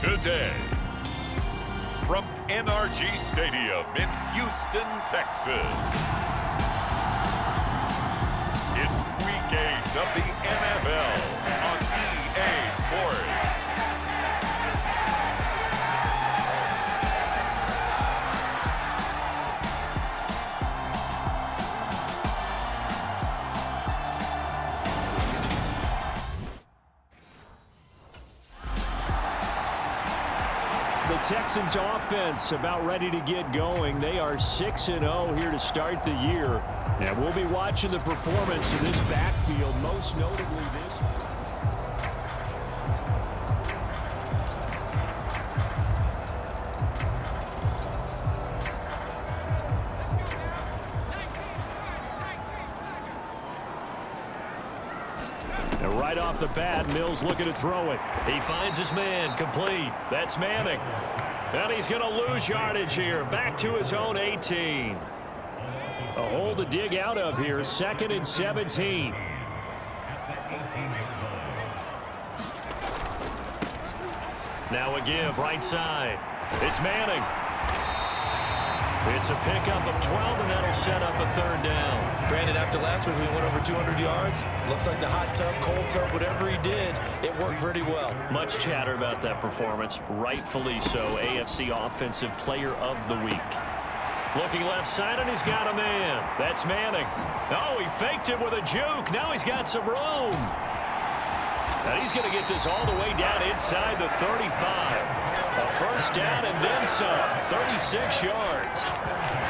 today. From NRG Stadium in Houston, Texas, it's Week 8 of the NFL on EA Sports. The Texans offense about ready to get going. They are 6-0 here to start the year. And we'll be watching the performance of this backfield, most notably this. And right off the bat, Mills looking to throw it. He finds his man, complete. That's Manning. And he's going to lose yardage here. Back to his own 18. A hole to dig out of here. 2nd and 17. Now a give, right side. It's Manning. It's a pickup of 12, and that'll set up a 3rd down. Granted, after last week, we went over 200 yards. Looks like the hot tub, cold tub, whatever he did, it worked pretty well. Much chatter about that performance. Rightfully so. AFC Offensive Player of the Week. Looking left side, and he's got a man. That's Manning. Oh, he faked it with a juke. Now he's got some room. And he's going to get this all the way down inside the 35. A 1st down and then some. 36 yards.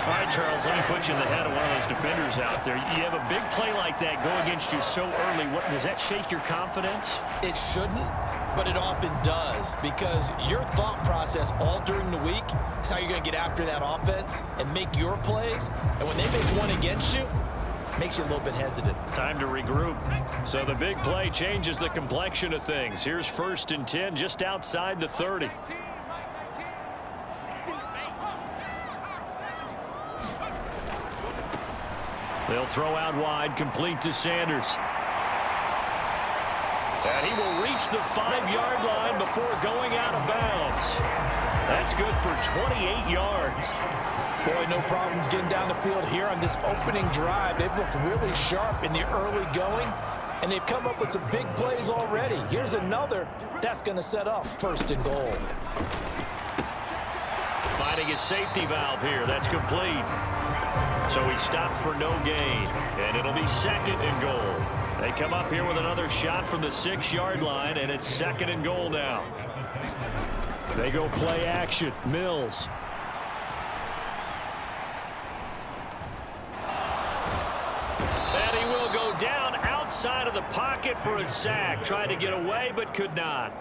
All right, Charles, let me put you in the head of one of those defenders out there. You have a big play like that go against you so early. Does that shake your confidence? It shouldn't, but it often does, because your thought process all during the week is how you're going to get after that offense and make your plays. And when they make one against you, makes you a little bit hesitant. Time to regroup. So the big play changes the complexion of things. Here's 1st and 10 just outside the 30. They'll throw out wide, complete to Sanders. And he will reach the 5-yard line before going out of bounds. That's good for 28 yards. Boy, no problems getting down the field here on this opening drive. They've looked really sharp in the early going, and they've come up with some big plays already. Here's another that's going to set up 1st and goal. Finding his safety valve here. That's complete. So he stopped for no gain, and it'll be 2nd and goal. They come up here with another shot from the 6-yard line, and it's 2nd and goal now. They go play action. Mills. And he will go down outside of the pocket for a sack. Tried to get away, but could not.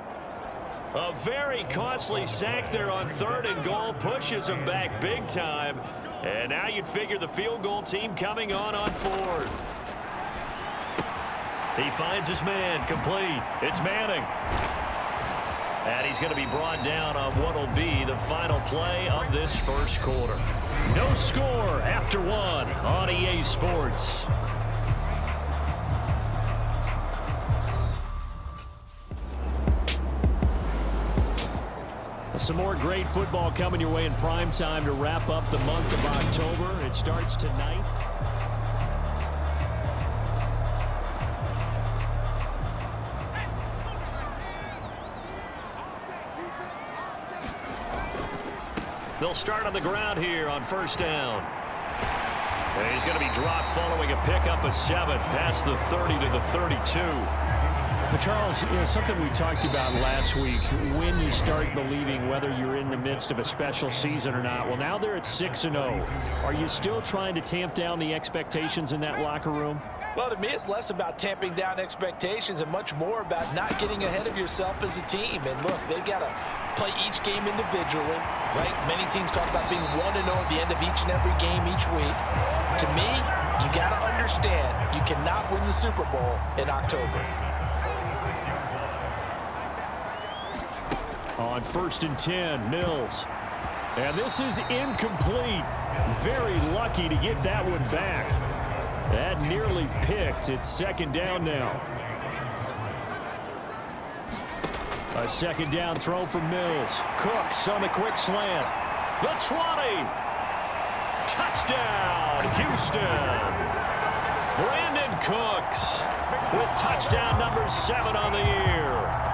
A very costly sack there on 3rd and goal. Pushes him back big time. And now you'd figure the field goal team coming on 4th. He finds his man, complete. It's Manning. And he's going to be brought down on what will be the final play of this 1st quarter. No score after 1 on EA Sports. Some more great football coming your way in prime time to wrap up the month of October. It starts tonight. They'll start on the ground here on 1st down. And he's going to be dropped following a pickup of 7 past the 30 to the 32. But Charles, something we talked about last week, when you start believing whether you're in the midst of a special season or not. Well, now they're at 6-0. Are you still trying to tamp down the expectations in that locker room? Well, to me, it's less about tamping down expectations and much more about not getting ahead of yourself as a team. And look, they've got to play each game individually, right? Many teams talk about being 1-0 at the end of each and every game each week. To me, you got to understand you cannot win the Super Bowl in October. On 1st and 10, Mills. And this is incomplete. Very lucky to get that one back. That nearly picked. It's 2nd down now. A second down throw for Mills. Cooks on the quick slant. The 20. Touchdown, Houston. Brandon Cooks with touchdown number 7 on the year,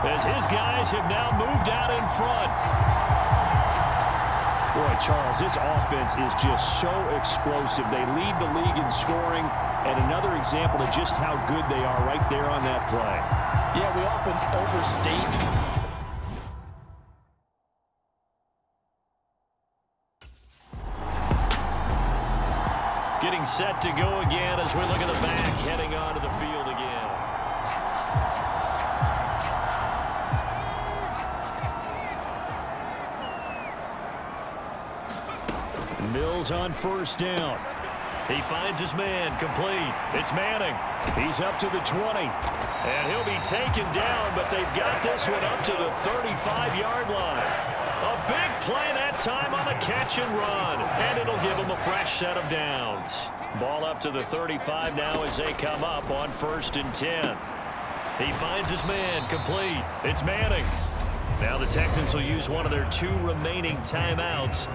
as his guys have now moved out in front. Boy, Charles, this offense is just so explosive. They lead the league in scoring, and another example of just how good they are right there on that play. Yeah, we often overstate. Getting set to go again as we look at the back heading onto the field again. Mills on first down. He finds his man, complete. It's Manning. He's up to the 20. And he'll be taken down, but they've got this one up to the 35-yard line. A big play that time on the catch and run, and it'll give them a fresh set of downs. Ball up to the 35 now as they come up on 1st and 10. He finds his man, complete. It's Manning. Now the Texans will use one of their 2 remaining timeouts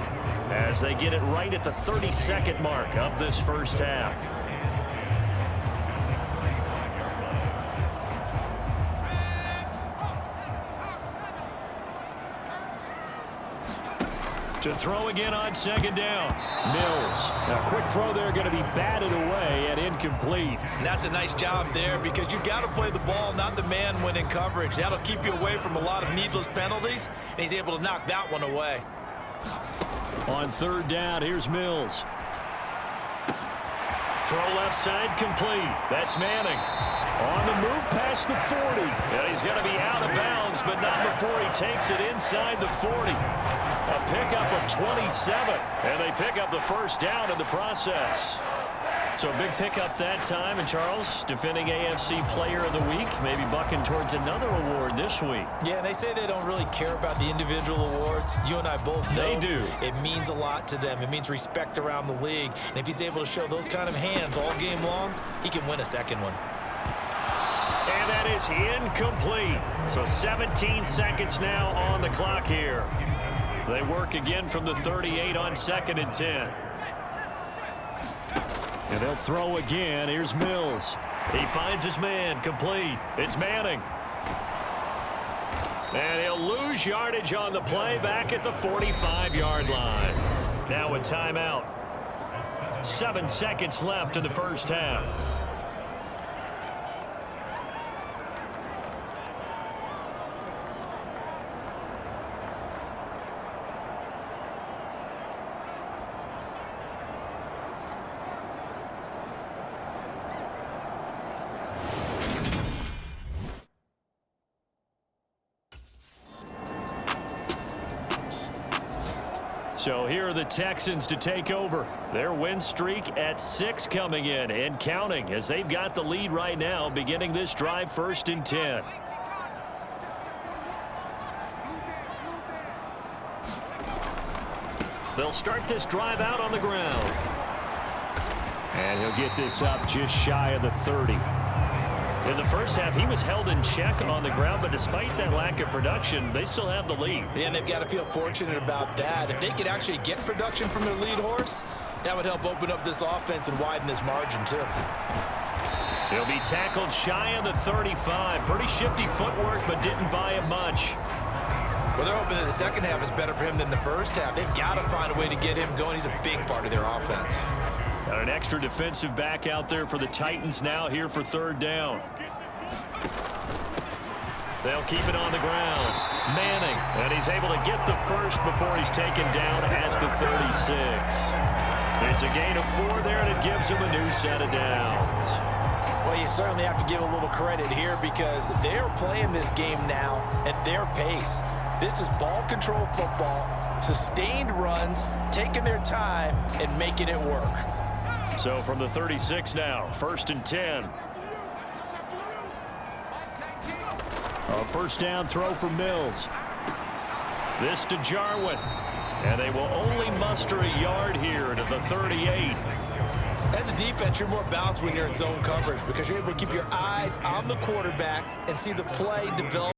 as they get it right at the 32nd mark of this first half. To throw again on second down. Mills. A quick throw there going to be batted away and incomplete. And that's a nice job there because you've got to play the ball, not the man when in coverage. That'll keep you away from a lot of needless penalties, and he's able to knock that one away. On 3rd down, here's Mills. Throw left side, complete. That's Manning. On the move past the 40. And he's going to be out of bounds, but not before he takes it inside the 40. A pickup of 27, and they pick up the first down in the process. So a big pickup that time, and Charles, defending AFC Player of the Week, maybe bucking towards another award this week. Yeah, and they say they don't really care about the individual awards. You and I both know they do. It means a lot to them. It means respect around the league. And if he's able to show those kind of hands all game long, he can win a second one. And that is incomplete. So 17 seconds now on the clock here. They work again from the 38 on 2nd and 10. And they'll throw again. Here's Mills. He finds his man, complete. It's Manning. And he'll lose yardage on the play back at the 45-yard line. Now a timeout. 7 seconds left in the first half. So here are the Texans to take over. Their win streak at 6 coming in and counting as they've got the lead right now beginning this drive 1st and 10. They'll start this drive out on the ground. And he'll get this up just shy of the 30. In the first half, he was held in check on the ground, but despite that lack of production, they still have the lead. Yeah, and they've got to feel fortunate about that. If they could actually get production from their lead horse, that would help open up this offense and widen this margin, too. He'll be tackled shy of the 35. Pretty shifty footwork, but didn't buy him much. Well, they're hoping that the second half is better for him than the first half. They've got to find a way to get him going. He's a big part of their offense. Got an extra defensive back out there for the Titans now here for 3rd down. They'll keep it on the ground. Manning, and he's able to get the first before he's taken down at the 36. It's a gain of 4 there, and it gives him a new set of downs. Well, you certainly have to give a little credit here because they're playing this game now at their pace. This is ball control football, sustained runs, taking their time, and making it work. So from the 36 now, 1st and 10. A first down throw for Mills. This to Jarwin. And they will only muster a yard here to the 38. As a defense, you're more balanced when you're in zone coverage because you're able to keep your eyes on the quarterback and see the play develop.